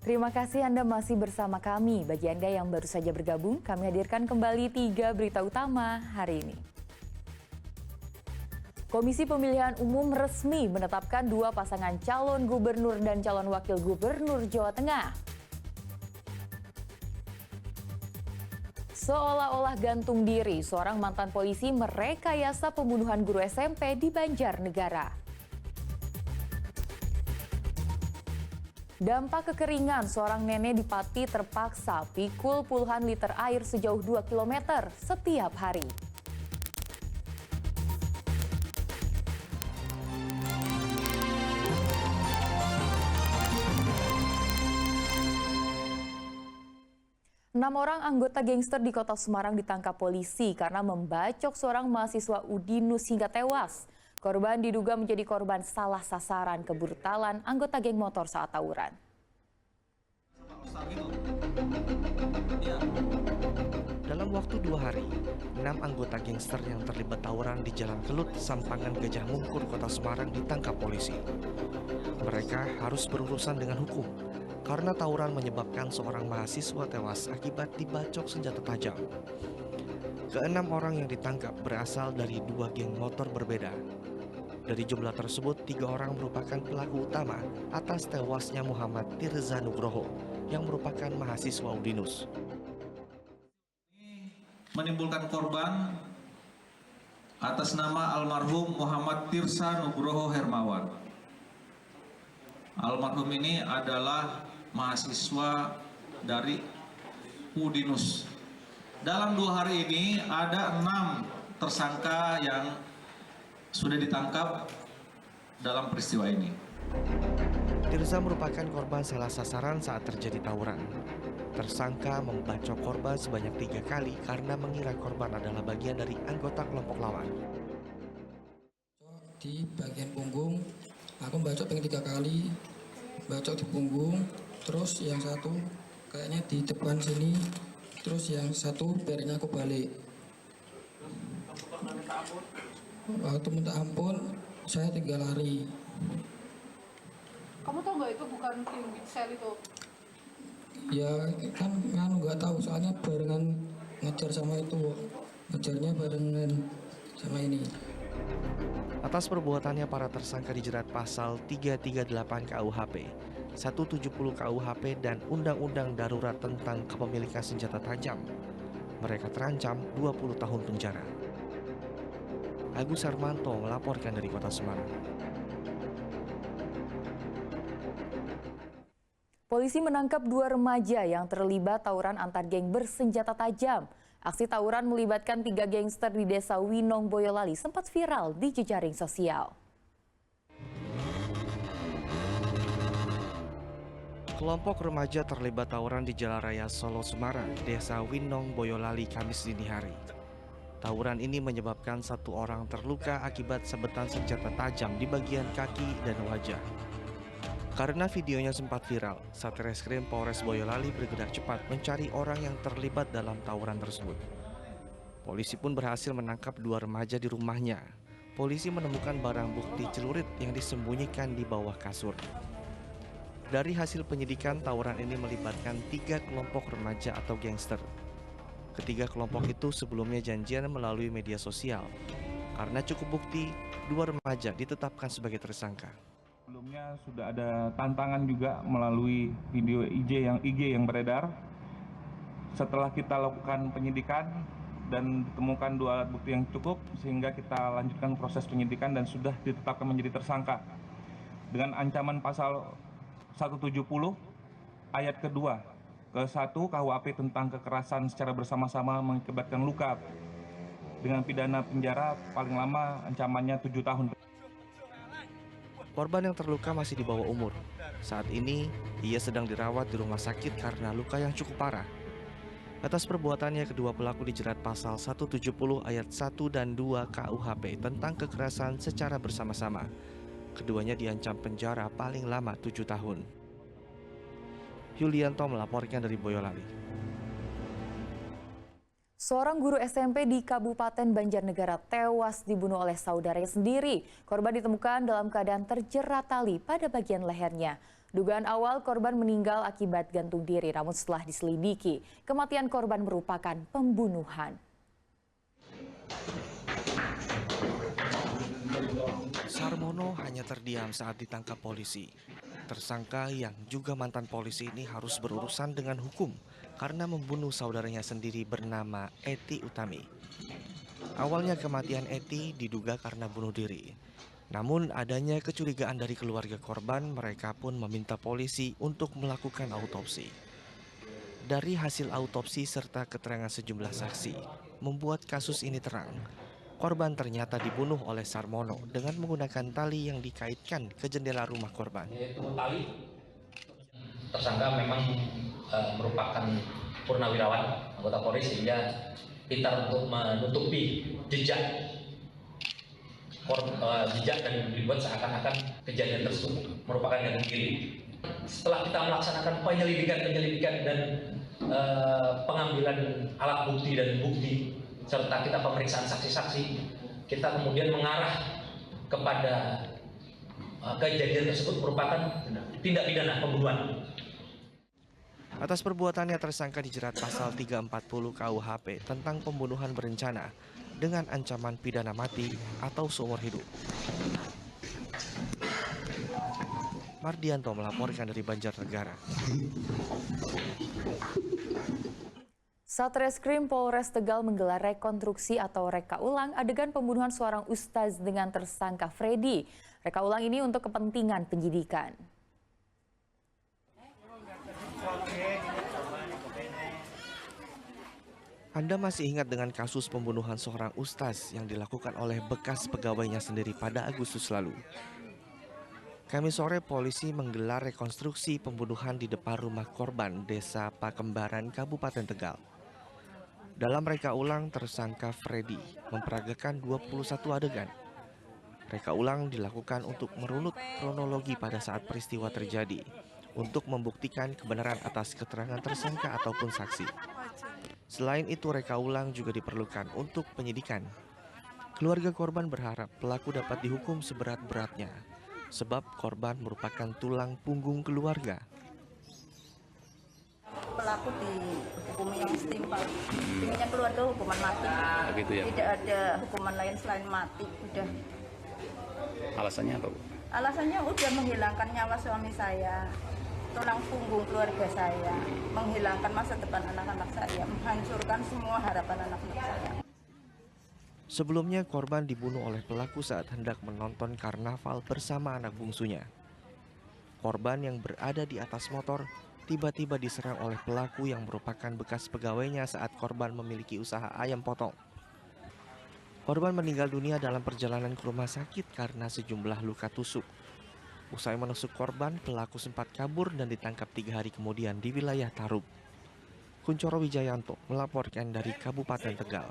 Terima kasih Anda masih bersama kami. Bagi Anda yang baru saja bergabung, kami hadirkan kembali 3 berita utama hari ini. Komisi Pemilihan Umum resmi menetapkan 2 pasangan calon gubernur dan calon wakil gubernur Jawa Tengah. Seolah-olah gantung diri, seorang mantan polisi merekayasa pembunuhan guru SMP di Banjarnegara. Dampak kekeringan, seorang nenek di Pati terpaksa pikul puluhan liter air sejauh 2 km setiap hari. Enam orang anggota gangster di Kota Semarang ditangkap polisi karena membacok seorang mahasiswa Udinus hingga tewas. Korban diduga menjadi korban salah sasaran kebrutalan anggota geng motor saat tawuran. Dalam waktu 2 hari, 6 anggota gangster yang terlibat tawuran di Jalan Kelut, Sampangan Gajah Mungkur, Kota Semarang ditangkap polisi. Mereka harus berurusan dengan hukum karena tawuran menyebabkan seorang mahasiswa tewas akibat dibacok senjata tajam. Ke-6 orang yang ditangkap berasal dari 2 geng motor berbeda. Dari jumlah tersebut, 3 orang merupakan pelaku utama atas tewasnya Muhammad Tirza Nugroho yang merupakan mahasiswa Udinus. Menimbulkan korban atas nama almarhum Muhammad Tirza Nugroho Hermawan. Almarhum ini adalah mahasiswa dari Udinus. Dalam 2 hari ini ada 6 tersangka yang sudah ditangkap dalam peristiwa ini. Tirza merupakan korban salah sasaran saat terjadi tawuran. Tersangka membacok korban sebanyak 3 kali karena mengira korban adalah bagian dari anggota kelompok lawan. Di bagian punggung, aku bacok pengen 3 kali, bacok di punggung, terus yang satu kayaknya di depan sini, terus yang satu biarnya aku balik. Waktu minta ampun, saya tinggal lari. Kamu tahu nggak itu bukan tim sel itu? Ya kan nggak tahu, soalnya barengan ngejar sama itu, ngejarnya barengan sama ini. Atas perbuatannya, para tersangka dijerat pasal 338 KUHP, 170 KUHP, dan Undang-Undang Darurat tentang Kepemilikan Senjata Tajam. Mereka terancam 20 tahun penjara. Agus Harmanto melaporkan dari Kota Semarang. Polisi menangkap 2 remaja yang terlibat tawuran antar geng bersenjata tajam. Aksi tawuran melibatkan 3 gangster di Desa Winong, Boyolali sempat viral di jejaring sosial. Kelompok remaja terlibat tawuran di Jalan Raya Solo Semarang, Desa Winong, Boyolali, Kamis dini hari. Tawuran ini menyebabkan 1 orang terluka akibat sabetan senjata tajam di bagian kaki dan wajah. Karena videonya sempat viral, Satreskrim Polres Boyolali bergerak cepat mencari orang yang terlibat dalam tawuran tersebut. Polisi pun berhasil menangkap 2 remaja di rumahnya. Polisi menemukan barang bukti celurit yang disembunyikan di bawah kasur. Dari hasil penyidikan, tawuran ini melibatkan 3 kelompok remaja atau gangster. Ketiga kelompok itu sebelumnya janjian melalui media sosial. Karena cukup bukti, 2 remaja ditetapkan sebagai tersangka. Sebelumnya sudah ada tantangan juga melalui video IG yang beredar. Setelah kita lakukan penyidikan dan ditemukan 2 alat bukti yang cukup, sehingga kita lanjutkan proses penyidikan dan sudah ditetapkan menjadi tersangka dengan ancaman pasal 170 ayat kedua ke-1 KUHP tentang kekerasan secara bersama-sama mengakibatkan luka dengan pidana penjara paling lama ancamannya 7 tahun. Korban yang terluka masih di bawah umur. Saat ini, ia sedang dirawat di rumah sakit karena luka yang cukup parah. Atas perbuatannya, kedua pelaku dijerat pasal 170 ayat 1 dan 2 KUHP tentang kekerasan secara bersama-sama. Keduanya diancam penjara paling lama 7 tahun. Yulianto melaporkan dari Boyolali. Seorang guru SMP di Kabupaten Banjarnegara tewas dibunuh oleh saudaranya sendiri. Korban ditemukan dalam keadaan terjerat tali pada bagian lehernya. Dugaan awal korban meninggal akibat gantung diri, namun setelah diselidiki, kematian korban merupakan pembunuhan. Sarmono hanya terdiam saat ditangkap polisi. Tersangka yang juga mantan polisi ini harus berurusan dengan hukum karena membunuh saudaranya sendiri bernama Eti Utami. Awalnya kematian Eti diduga karena bunuh diri. Namun adanya kecurigaan dari keluarga korban, mereka pun meminta polisi untuk melakukan autopsi. Dari hasil autopsi serta keterangan sejumlah saksi, membuat kasus ini terang. Korban ternyata dibunuh oleh Sarmono dengan menggunakan tali yang dikaitkan ke jendela rumah korban. Yaitu tali, tersangka memang merupakan purnawirawan anggota Polri sehingga pintar untuk menutupi jejak dan dibuat seakan-akan kejadian tersebut merupakan gantung diri. Setelah kita melaksanakan penyelidikan dan pengambilan alat bukti dan bukti serta kita pemeriksaan saksi-saksi, kita kemudian mengarah kepada kejadian tersebut merupakan tindak pidana pembunuhan. Atas perbuatannya tersangka dijerat pasal 340 KUHP tentang pembunuhan berencana dengan ancaman pidana mati atau seumur hidup. Mardianto melaporkan dari Banjarnegara. Satreskrim Polres Tegal menggelar rekonstruksi atau reka ulang adegan pembunuhan seorang ustaz dengan tersangka Freddy. Reka ulang ini untuk kepentingan penyidikan. Anda masih ingat dengan kasus pembunuhan seorang ustaz yang dilakukan oleh bekas pegawainya sendiri pada Agustus lalu. Kamis sore polisi menggelar rekonstruksi pembunuhan di depan rumah korban Desa Pakembaran, Kabupaten Tegal. Dalam reka ulang, tersangka Freddy memperagakan 21 adegan. Reka ulang dilakukan untuk merunut kronologi pada saat peristiwa terjadi, untuk membuktikan kebenaran atas keterangan tersangka ataupun saksi. Selain itu, reka ulang juga diperlukan untuk penyidikan. Keluarga korban berharap pelaku dapat dihukum seberat-beratnya, sebab korban merupakan tulang punggung keluarga. Pelaku dihukumi yang setimpal. Inginnya keluarga hukuman mati. Begitu ya. Tidak ada hukuman lain selain mati. Udah. Alasannya apa, Bu? Alasannya udah menghilangkan nyawa suami saya, tulang punggung keluarga saya, menghilangkan masa depan anak-anak saya, menghancurkan semua harapan anak-anak saya. Sebelumnya korban dibunuh oleh pelaku saat hendak menonton karnaval bersama anak bungsunya. Korban yang berada di atas motor tiba-tiba diserang oleh pelaku yang merupakan bekas pegawainya saat korban memiliki usaha ayam potong. Korban meninggal dunia dalam perjalanan ke rumah sakit karena sejumlah luka tusuk. Usai menusuk korban, pelaku sempat kabur dan ditangkap 3 hari kemudian di wilayah Tarub. Kuncoro Wijayanto melaporkan dari Kabupaten Tegal.